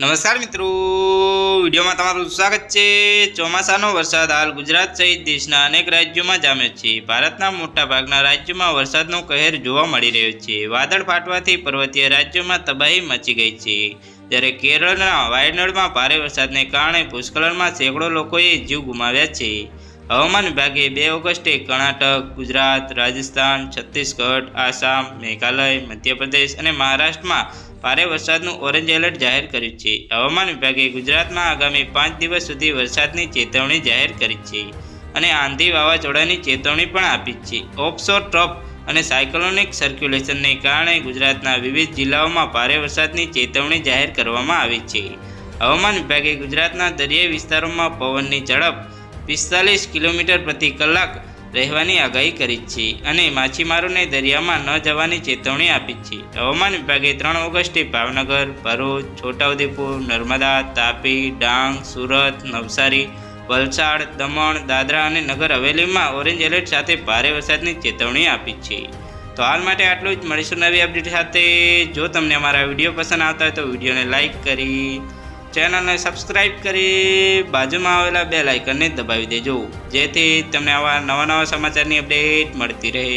નમસ્કાર મિત્રો, વિડીયોમાં તમારું સ્વાગત છે। ચોમાસાનો વરસાદ હાલ ગુજરાત સહિત દેશના અનેક રાજ્યોમાં જામ્યો છે। ભારતના મોટાભાગના રાજ્યોમાં વરસાદનો કહેર જોવા મળી રહ્યો છે। વાદળ ફાટવાથી પર્વતીય રાજ્યોમાં તબાહી મચી ગઈ છે, જ્યારે કેરળના વાયનાડમાં ભારે વરસાદને કારણે ભૂસ્ખલનમાં સેંકડો લોકોએ જીવ ગુમાવ્યા છે। હવામાન વિભાગે 2 ઓગસ્ટે કર્ણાટક, ગુજરાત, રાજસ્થાન, છત્તીસગઢ, આસામ, મેઘાલય, મધ્યપ્રદેશ અને મહારાષ્ટ્રમાં ભારે વરસાદનું ઓરેન્જ એલર્ટ જાહેર કર્યું છે। હવામાન વિભાગે ગુજરાતમાં આગામી 5 દિવસ સુધી વરસાદની ચેતવણી જાહેર કરી છે અને આંધી વાવાઝોડાની ચેતવણી પણ આપી છે। ઓફશોર ટ્રફ અને સાયક્લોનિક સર્ક્યુલેશનને કારણે ગુજરાતના વિવિધ જિલ્લાઓમાં ભારે વરસાદની ચેતવણી જાહેર કરવામાં આવી છે। હવામાન વિભાગે ગુજરાતના દરિયાઈ વિસ્તારોમાં પવનની ઝડપ 45 કિલોમીટર પ્રતિ કલાક રહેવાની આગાહી કરી છે અને માછીમારોને દરિયામાં ન જવાની ચેતવણી આપી છે। હવામાન વિભાગે 3 ઓગસ્ટે ભાવનગર, ભરૂચ, છોટાઉદેપુર, નર્મદા, તાપી, ડાંગ, સુરત, નવસારી, વલસાડ, દમણ, દાદરા અને નગર હવેલીમાં ઓરેન્જ એલર્ટ સાથે ભારે વરસાદની ચેતવણી આપી છે। તો હાલ માટે આટલું જ। મળીશું નવી અપડેટ સાથે। જો તમને અમારા વિડીયો પસંદ આવતા હોય તો વિડીયોને લાઇક કરી, ચેનલને સબસ્ક્રાઇબ કરી બાજુમાં આવેલા બેલ આઇકનને દબાવી દેજો, જેથી તમને આવા નવા સમાચારની અપડેટ મળતી રહે।